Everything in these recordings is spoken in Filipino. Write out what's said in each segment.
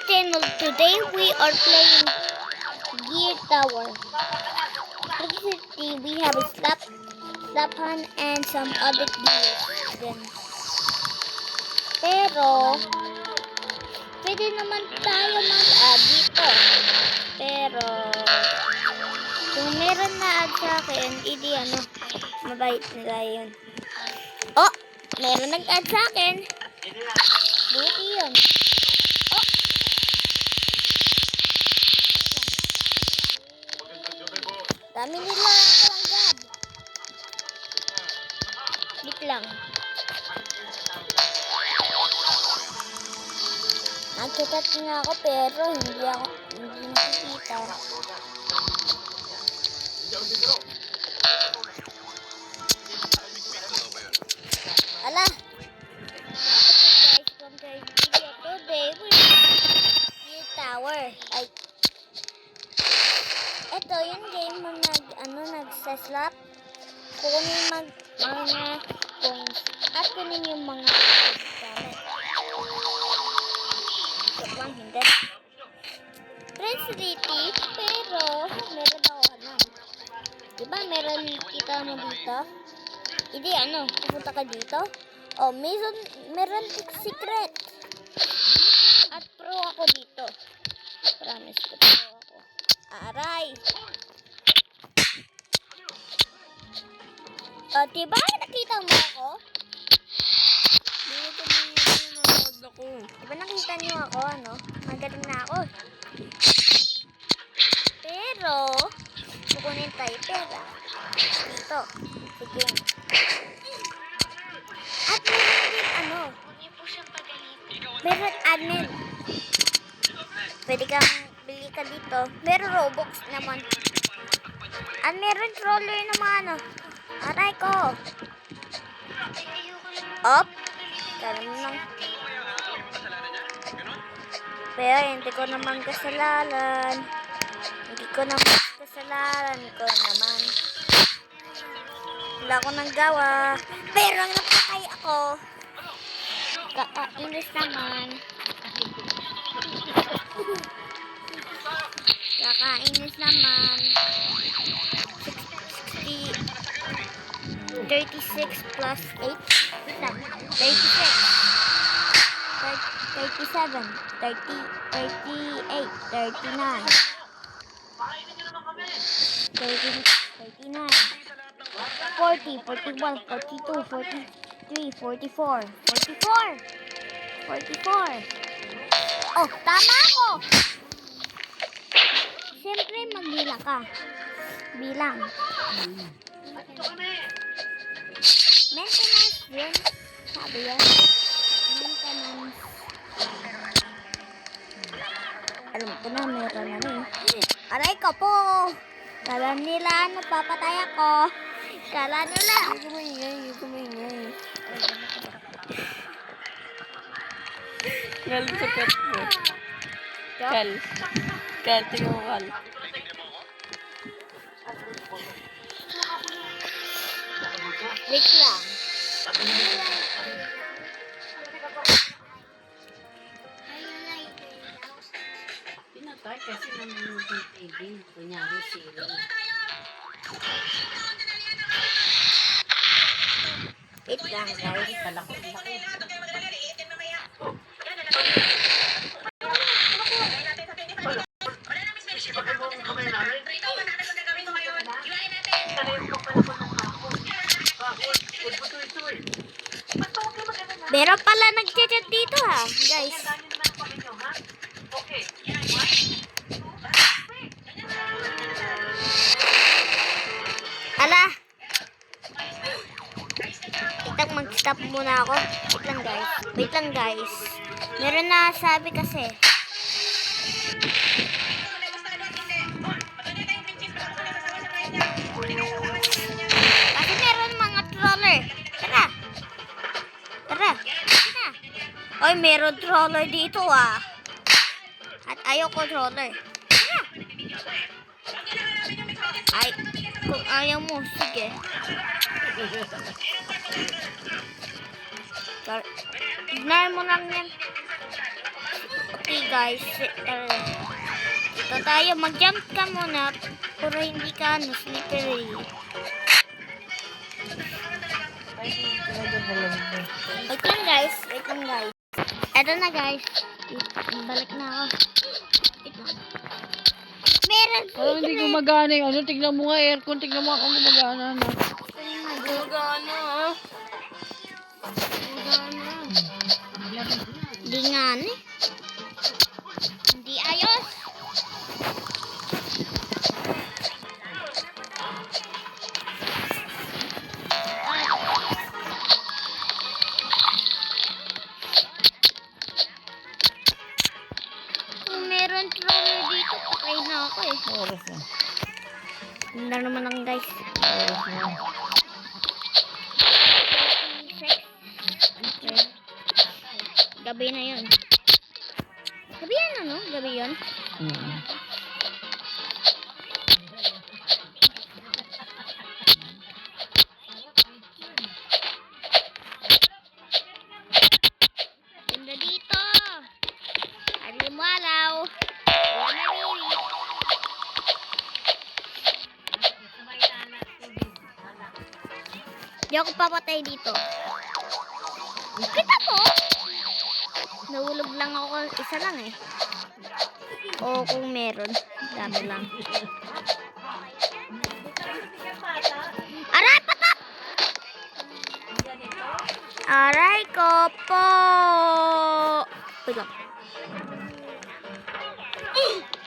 channel. Today we are playing Gear Tower. Recently we have a Slapan and some other gears. Then, pero pwede naman tayo mag-add dito. Pero kung meron na add sa akin, hindi mabait nila yun. Oh, meron nag-add sa akin. Buti yun. Oh. Dami nila ako ang gab. Bit lang. Nagchat nga ako pero hindi nakikita. Ala. Guys, today we're Gear Tower. Ay. Ito yung game mo nagsaslap. Kukunin mga coins at kunin yung mga gamit. Hindi. Friends City, pero meron ako diba meron kita mo dito? Hindi pupunta ka dito. Oh, meron secret. At pro ako dito. Promise ko pro ako. Aray! Oh, diba nakita mo ako? Diba nakita niyo ako, magaling na ako. Pero, kukunin tayo pera. Dito, sa game. At meron din meron admin. Pwede kang bili ka dito. Meron Robux naman. At meron troller naman, Aray ko. Op. Karam lang. Pero hindi ko naman kasalanan. Wala ko nang gawa. Pero napatay ako. Kakainis naman. Kakainis naman. 36 plus 8. Wait lang. 36. 37, 30, 38, 39, 39, 40, 41, 42, 43, 44, 44. Oh, tama ako! Siyempre, magbilang ka. Bilang. Maintenance yun. Sabi yan. Maintenance. Alam ko na, meron Aray ko po! Kala nila, napapatay ako. Kala nila. Hindi ko maingay. Kal sa cat mo. Kal, tingnan mo Kal. Wait lang. Pinatay kasi nanonood ng TV. Kunyari sila. Wait lang, guys. Kalaki. Meron pala nag-chat dito guys. Ala. Mag-stop muna ako. Wait lang guys. Meron na sabi kasi. Kasi meron mga troller. Tara. Oy, meron troller dito At ayoko troller. Ay, kung ayaw mo, sige. Ignore mo lang yan. Okay guys, ito tayo, mag-jump ka muna para hindi ka slippery. Wait lang guys, Eto na guys, balik na ako. Wait lang. Meron Parang hindi gumagana yung ano. Tignan mo nga aircon. Tignan mo kung gumagana na. Gumagana ah. Di nga eh. Hindi ayos. Kung meron troller dito, patay na ako eh. Oras na. Ganda naman lang guys. Oras na. Gabi na yun. Gabi yan ano? Gabi yun? Ganda dito. Hari malaw. Wala na Di ako papatay dito. Kita ko? Nahulog lang ako. Isa lang eh. O kung meron. Dami lang. Aray! Patak! Aray ko po! Wait lang.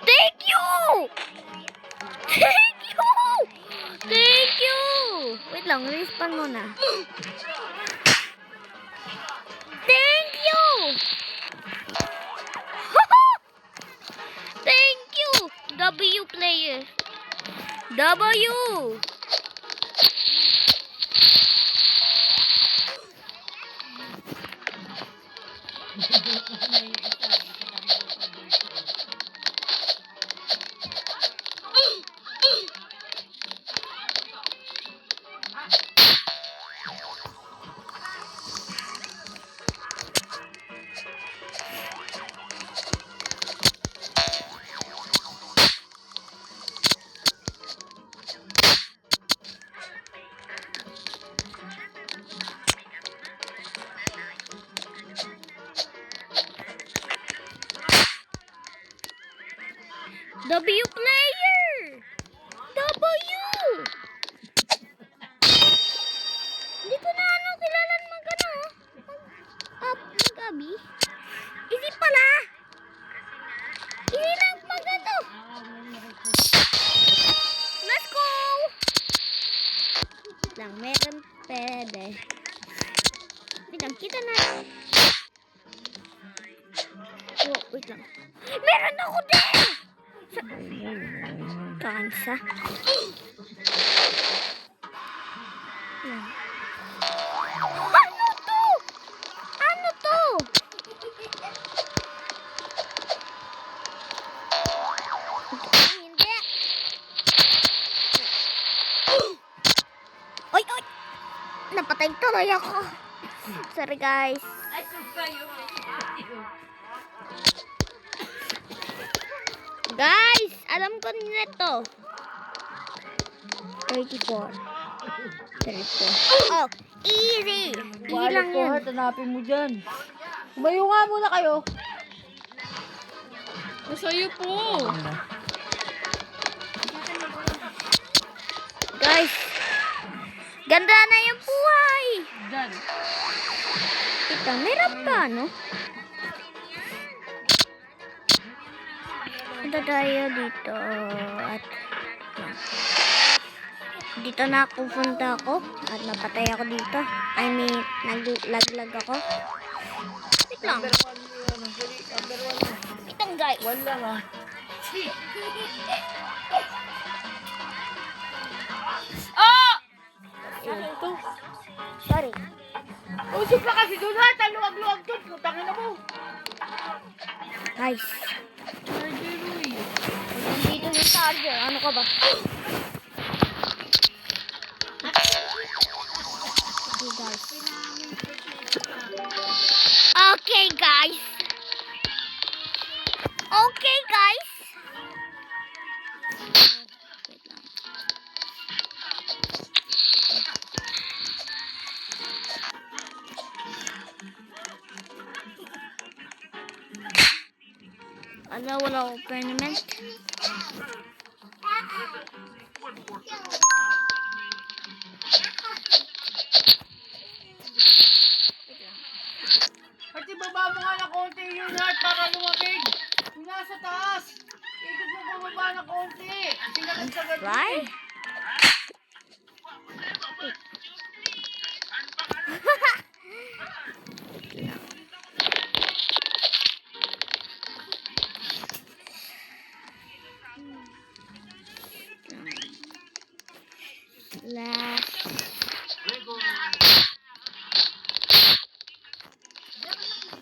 Thank you! Thank you! Thank you! Wait lang. Respawn muna. Thank you! Thank you! W player. W! W player! W! Hindi ko na kilalan mag Gabi. Easy pala! Easy lang Let's go! Lang, meron pwede. Kita na. Oh, wait lang. Meron ako din! Kansa. Ano to? Hindi. Oy! Napatay tuloy ako. Sorry guys. Ay, kayo. Guys, alam ko nito. 34. Oh, easy. Easy lang ko, yun. heart. Hanapin mo dyan. Umayo nga muna kayo. Masaya po. Guys, ganda na yung buhay. Dyan. Ito, meron pa, no? Punta tayo dito. At dito na pupunta ako. At napatay ako dito. I mean, naglaglag ako. Wait lang. Itong guys. Wala nga. Oh! Ito. Sorry. Usok pa kasi doon ha. Taluwag-luwag doon. Putangin na mo. Guys. Nandito yung charger. Ano ka ba? Okay, guys. Okay, guys. Wait lang. Wala akong tournament. Pati baba mo nga na konti yung heart para lumabig. Yung nasa taas. Ikot mo bumaba na konti. Sinagad-sagad mo Right? eh. Last.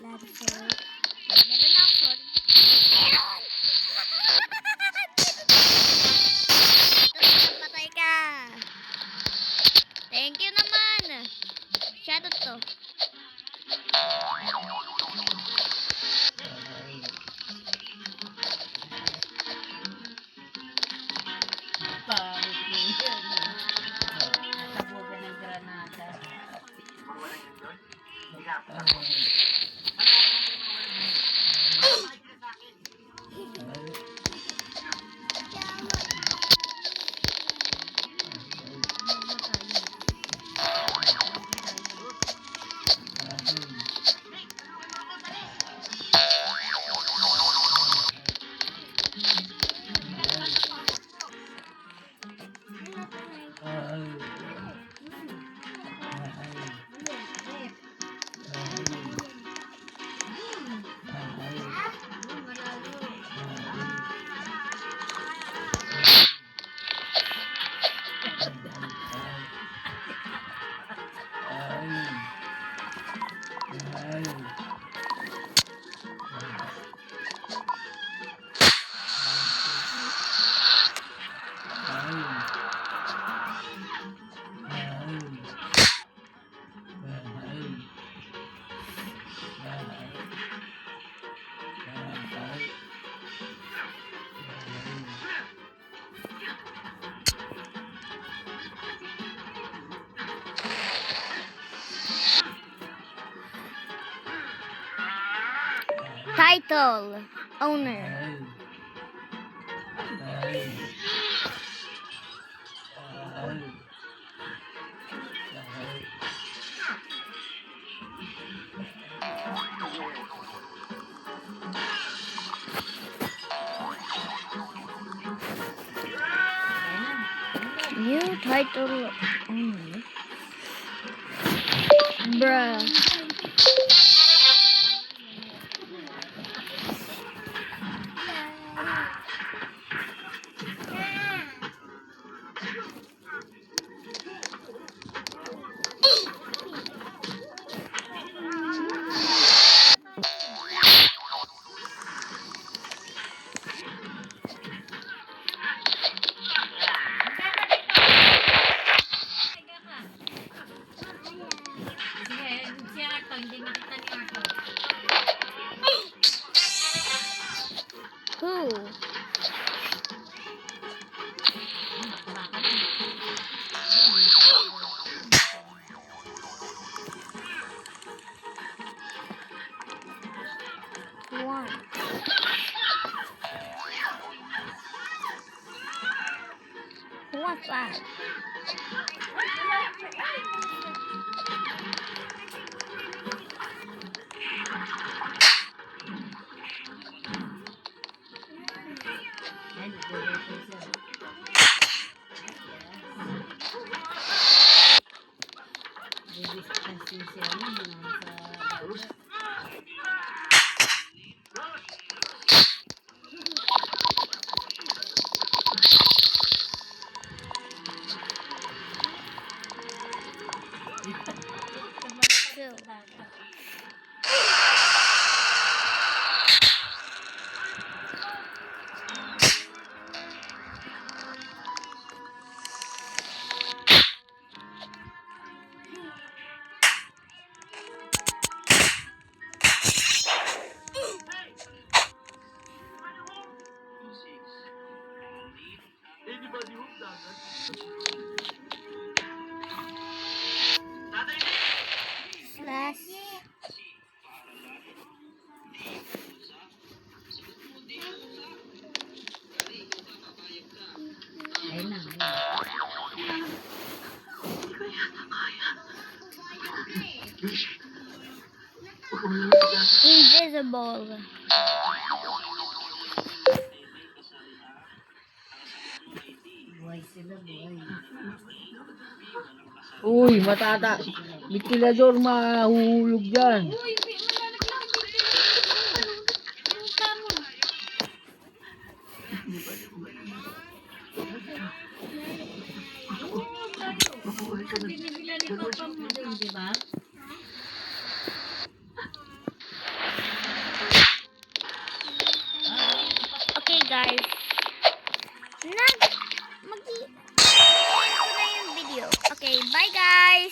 Last sword. Meron na ako sword. Meron! Patay ka. Thank you naman. Shoutout to. Pangit mo yun. Natabugan ng granada. Title. Owner. New title owner. Bruh. Sige, si Arto, hindi nakita ni Arto. Who? Who won? Who wants that? Ay, nag-ready siya. Distancing siya nun, sa Two. There's a ball. Buhay sila, buhay. Uy, matata. Ventilador mahuhulog dyan. Uy, malalaglag ang ventilador. Yung tamo. Binibila ni Papa mo dun, di ba? Okay, guys. Mag ko na yung video. Okay, bye guys.